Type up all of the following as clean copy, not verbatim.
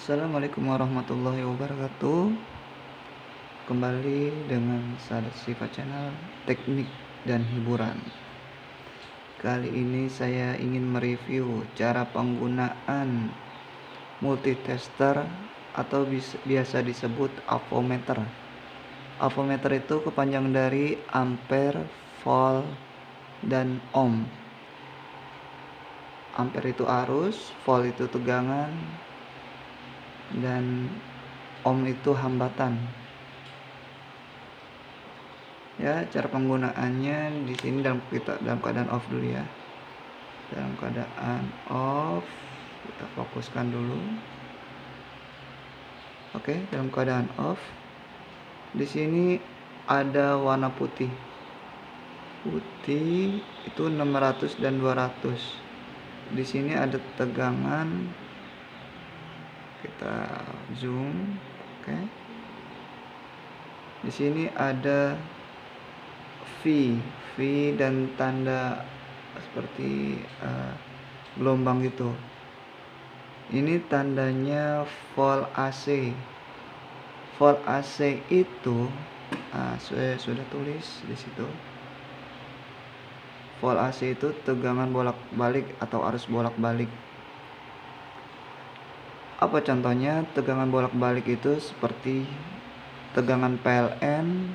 Assalamualaikum warahmatullahi wabarakatuh. Kembali dengan Sadat Siva Channel Teknik dan Hiburan. Kali ini saya ingin mereview cara penggunaan multitester atau biasa disebut avometer. Avometer itu kepanjangan dari ampere, volt, dan ohm. Ampere itu arus, volt itu tegangan, dan ohm itu hambatan. Ya, cara penggunaannya di sini dalam keadaan off dulu ya. Dalam keadaan off, kita fokuskan dulu. Oke, dalam keadaan off. Di sini ada warna putih. Putih itu 600 dan 200. Di sini ada tegangan. Kita zoom, oke. Di sini ada V dan tanda seperti gelombang gitu. Ini tandanya volt AC. Volt AC itu saya sudah tulis di situ. Volt AC itu tegangan bolak-balik atau arus bolak-balik. Apa contohnya? Tegangan bolak-balik itu seperti tegangan PLN.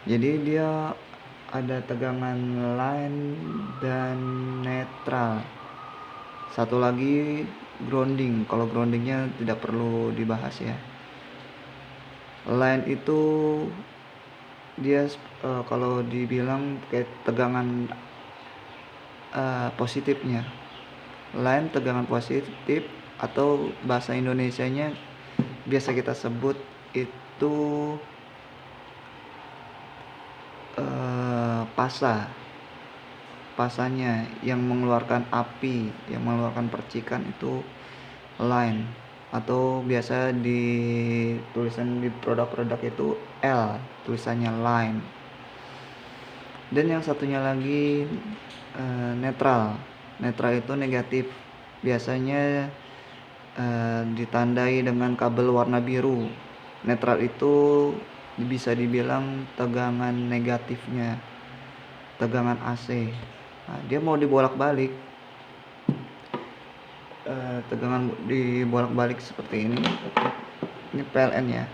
Jadi dia ada tegangan line dan netral. Satu lagi grounding. Kalau groundingnya tidak perlu dibahas ya. Line itu dia kalau dibilang kayak tegangan positifnya. Line tegangan positif atau bahasa Indonesianya biasa kita sebut itu pasanya yang mengeluarkan api, yang mengeluarkan percikan itu line, atau biasa di tulisan di produk-produk itu L, tulisannya line. Dan yang satunya lagi netral. Netral itu negatif, biasanya ditandai dengan kabel warna biru. Netral itu bisa dibilang tegangan negatifnya, tegangan AC. Nah, dia mau dibolak-balik, tegangan dibolak-balik seperti ini. Ini PLN ya,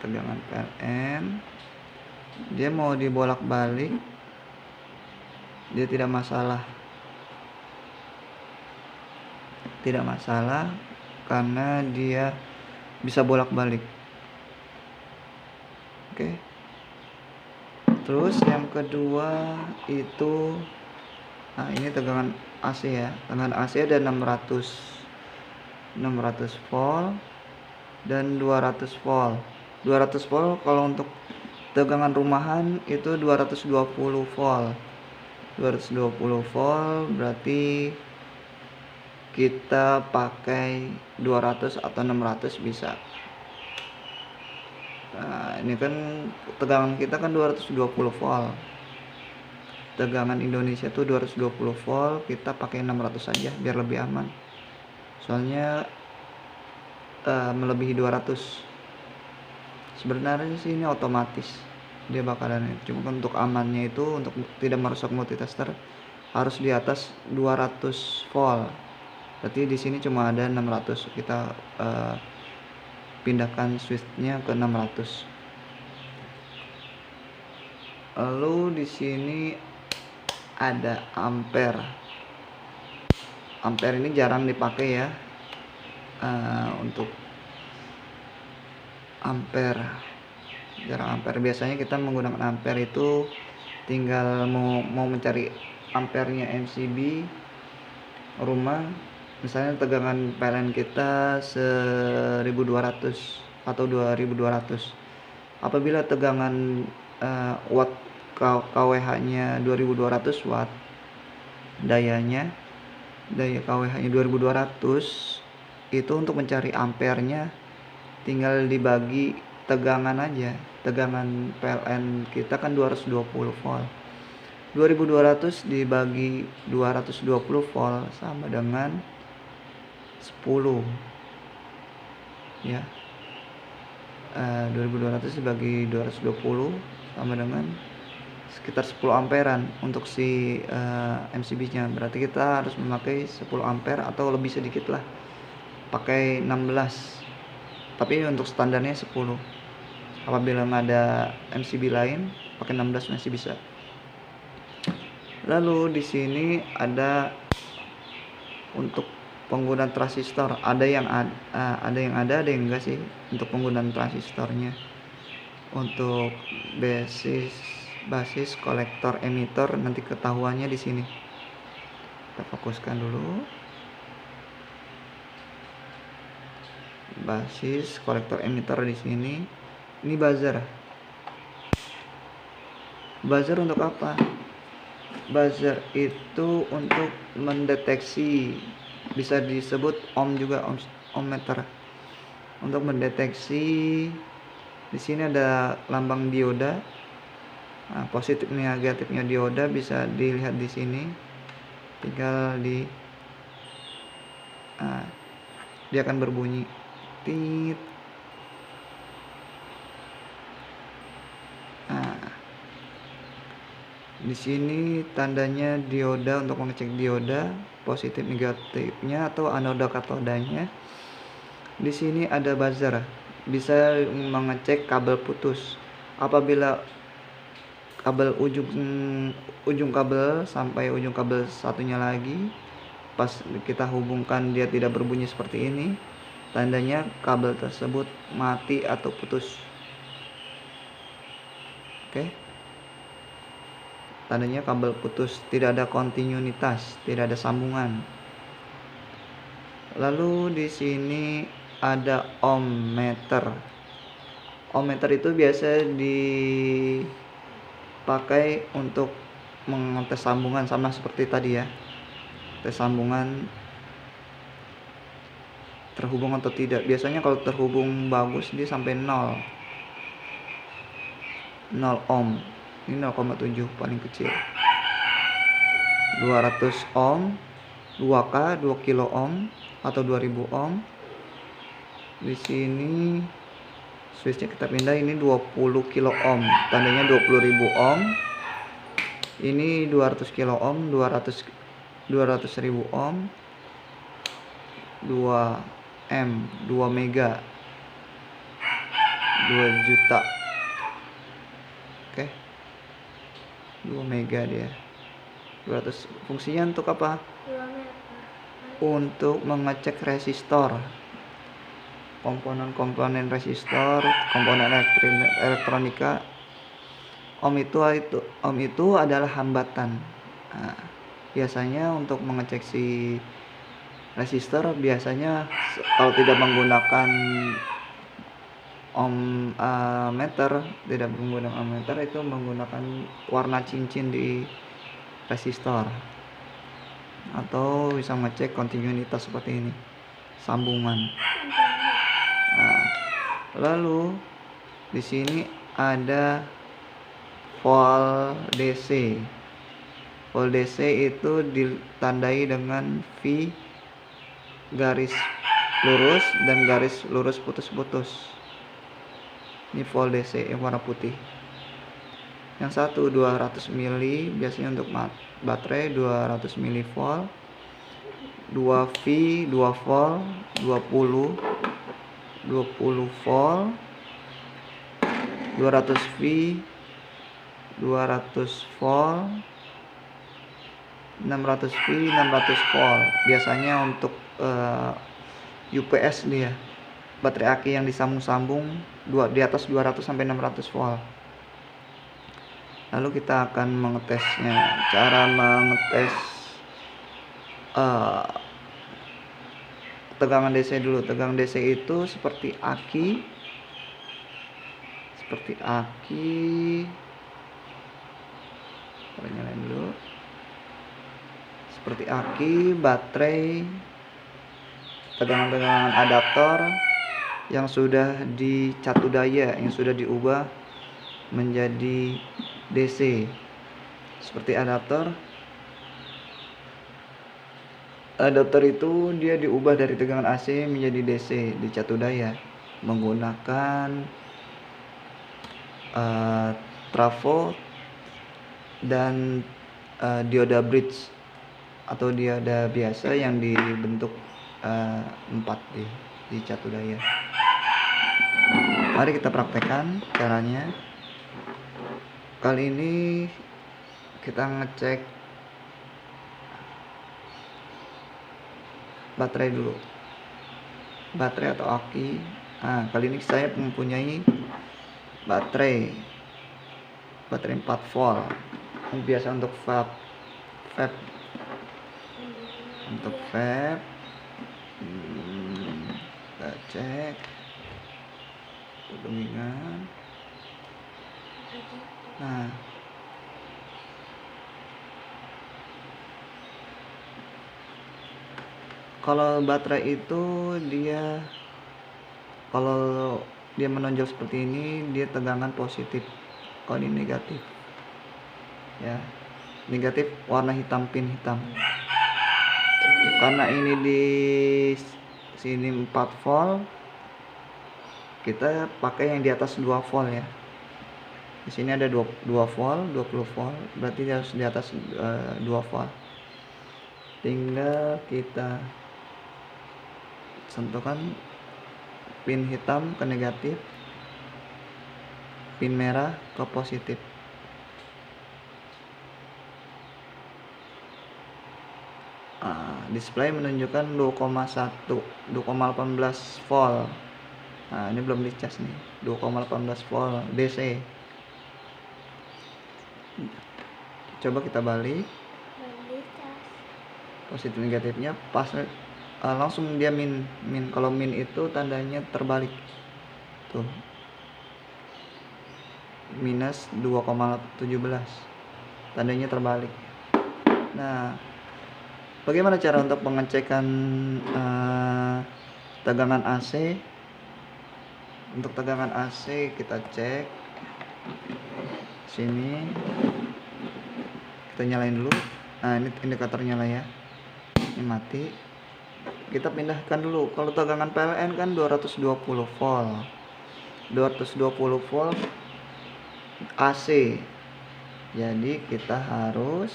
tegangan PLN. Dia mau dibolak-balik, dia tidak masalah karena dia bisa bolak-balik. Oke. Terus yang kedua itu ini tegangan AC ya. Tegangan AC ada 600 volt dan 200 volt. 200 volt kalau untuk tegangan rumahan itu 220 volt. 220 volt berarti kita pakai 200 atau 600 bisa. Nah, ini kan tegangan kita kan 220 volt. Tegangan Indonesia tuh 220 volt, kita pakai 600 saja biar lebih aman. Soalnya melebihi 200. Sebenarnya sih ini otomatis dia bakalan, cuma untuk amannya itu untuk tidak merusak multitester harus di atas 200 volt. Berarti di sini cuma ada 600. Kita pindahkan switchnya ke 600. Lalu di sini ada ampere. Ampere ini jarang dipakai ya. Untuk ampere, jarang ampere. Biasanya kita menggunakan ampere itu tinggal mau mencari ampernya MCB rumah. Misalnya tegangan PLN kita 1200 atau 2200. Apabila tegangan watt kWh-nya 2200 watt, daya kWh-nya 2200, itu untuk mencari ampernya tinggal dibagi tegangan aja. Tegangan PLN kita kan 220 volt. 2200 dibagi 220 volt sama dengan 10 ya. 2200 dibagi 220 sama dengan sekitar 10 amperan untuk si MCB nya. Berarti kita harus memakai 10 ampere atau lebih sedikit lah, pakai 16, tapi untuk standarnya 10. Apabila nggak ada MCB lain, pakai 16 masih bisa. Lalu di sini ada untuk penggunaan transistor, ada yang ada yang enggak sih untuk penggunaan transistornya. Untuk basis kolektor emitter nanti ketahuannya di sini. Kita fokuskan dulu. Basis kolektor emitter di sini. Ini buzzer. Buzzer untuk apa? Buzzer itu untuk mendeteksi, bisa disebut ohm juga, ohmmeter. Untuk mendeteksi, di sini ada lambang dioda. Nah, positif negatifnya dioda bisa dilihat di sini. Tinggal dia akan berbunyi tit. Di sini tandanya dioda untuk mengecek dioda, positif negatifnya atau anoda katodanya. Di sini ada buzzer, bisa mengecek kabel putus. Apabila kabel ujung kabel sampai ujung kabel satunya lagi, pas kita hubungkan dia tidak berbunyi seperti ini, tandanya kabel tersebut mati atau putus. Oke. Tandanya kabel putus, tidak ada kontinuitas, tidak ada sambungan. Lalu di sini ada ohmmeter. Ohmmeter itu biasa dipakai untuk mengetes sambungan, sama seperti tadi ya. Tes sambungan terhubung atau tidak. Biasanya kalau terhubung bagus dia sampai 0 ohm. Ini 0,7 paling kecil. 200 ohm, 2K, 2 kilo ohm atau 2000 ohm. Di sini switchnya kita pindah, ini 20 kilo ohm, tandanya 20.000 ohm. Ini 200 kilo ohm, 200.000 ohm, 2 M, 2 mega, 2 juta. Oke. 2 mega dia. 200. Fungsinya untuk apa? Untuk mengecek resistor. Komponen resistor, komponen elektronika. Ohm itu adalah hambatan. Nah, biasanya untuk mengecek si resistor, biasanya kalau tidak menggunakan ohmmeter, tidak menggunakan ohmmeter, itu menggunakan warna cincin di resistor, atau bisa mengecek kontinuitas seperti ini, sambungan. Nah, lalu di sini ada volt DC. Volt DC itu ditandai dengan V garis lurus dan garis lurus putus-putus. Ini volt DC yang warna putih. Yang satu 200 mili, biasanya untuk baterai 200 mili volt. 2V, 2 volt, 20 volt, 200V, 200 volt, 600V, 600 volt. Biasanya untuk UPS dia, baterai aki yang disambung-sambung di atas 200 sampai 600 volt. Lalu kita akan mengetesnya. Cara mengetes tegangan DC dulu. Tegangan DC itu seperti aki. Kita nyalain dulu. Seperti aki, baterai, tegangan-tegangan adaptor yang sudah dicatu daya, yang sudah diubah menjadi DC, seperti adaptor Adaptor itu dia diubah dari tegangan AC menjadi DC di catu daya menggunakan trafo dan dioda bridge atau dioda biasa yang dibentuk 4 di catu daya. Mari kita praktekkan caranya. Kali ini kita ngecek baterai dulu, baterai atau aki. Nah, kali ini saya mempunyai baterai 4 volt. Ini biasa untuk vape untuk vape. Kita cek pedomingan. Nah, kalau baterai itu kalau dia menonjol seperti ini, dia tegangan positif. Kalau ini negatif, ya, negatif warna hitam, pin hitam. Karena ini di sini 4 volt, kita pakai yang di atas 2 volt ya. Di sini ada 20 volt, 20 volt, berarti harus di atas 2 volt. Tinggal kita sentuhkan pin hitam ke negatif, pin merah ke positif. Display menunjukkan 2,18 volt. Nah, ini belum dicas nih, 2,18 volt DC. Coba kita balik, positif negatifnya pas, langsung dia min. Kalau min itu tandanya terbalik tuh, minus 2,17, tandanya terbalik. Nah, bagaimana cara untuk pengecekan tegangan AC? Untuk tegangan AC kita cek sini, kita nyalain dulu. Nah, ini indikator nyala ya, ini mati. Kita pindahkan dulu. Kalau tegangan PLN kan 220 volt, 220 volt AC, jadi kita harus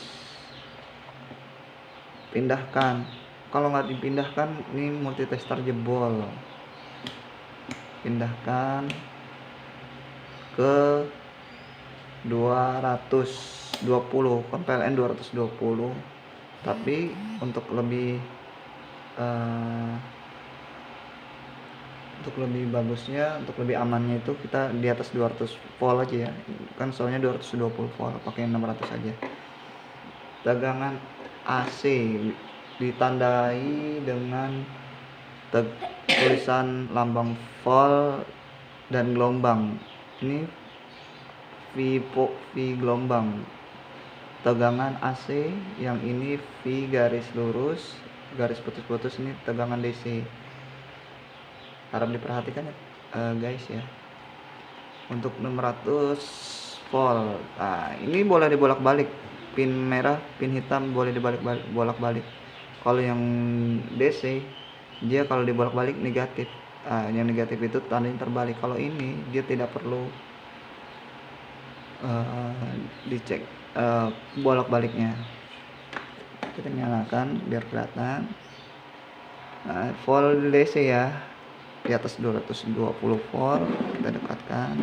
pindahkan. Kalau nggak dipindahkan, ini multitester jebol. Pindahkan ke 220, kan PLN 220, tapi untuk lebih bagusnya, untuk lebih amannya itu kita di atas 200 volt aja ya, kan soalnya 220 volt, pakai 600 aja. Tegangan AC ditandai dengan tulisan lambang volt dan gelombang. Ini V gelombang. Tegangan AC yang ini V garis lurus, garis putus-putus, ini tegangan DC. Harap diperhatikan ya guys ya. Untuk 600 volt, nah ini boleh dibolak-balik, pin merah, pin hitam boleh dibolak-balik. Kalau yang DC, dia kalau dibolak-balik negatif. Yang negatif itu tandanya terbalik. Kalau ini dia tidak perlu dicek bolak-baliknya. Kita nyalakan biar kelihatan. Volt DC ya, di atas 220 volt. Kita dekatkan.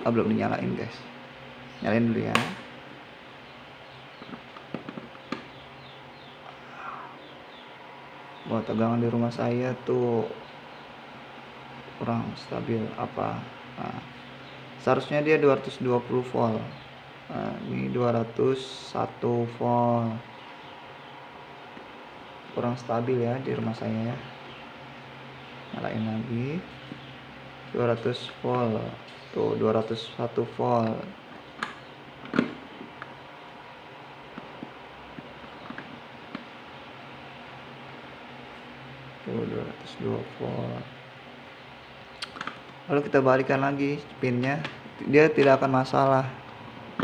Belum dinyalain guys, nyalain dulu ya. Wah, tegangan di rumah saya tuh kurang stabil apa. Seharusnya dia 220 volt. Ini 201 volt, kurang stabil ya di rumah saya ya. Nyalain lagi, 200 volt tuh, 201 volt. Tuh 202 volt. lalu kita balikan lagi pinnya, dia tidak akan masalah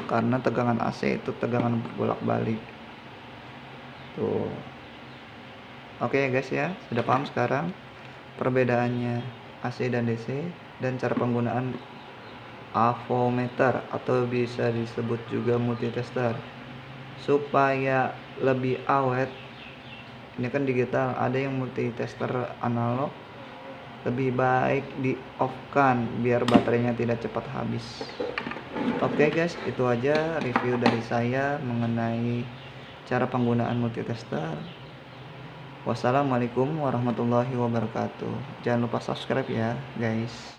karena tegangan AC itu tegangan bolak-balik tuh. Oke ya guys ya, sudah paham sekarang perbedaannya AC dan DC dan cara penggunaan avometer atau bisa disebut juga multitester supaya lebih awet. Ini kan digital, ada yang multitester analog, lebih baik di off kan biar baterainya tidak cepat habis. Oke guys, itu aja review dari saya mengenai cara penggunaan multitester. Wassalamualaikum warahmatullahi wabarakatuh. Jangan lupa subscribe ya guys.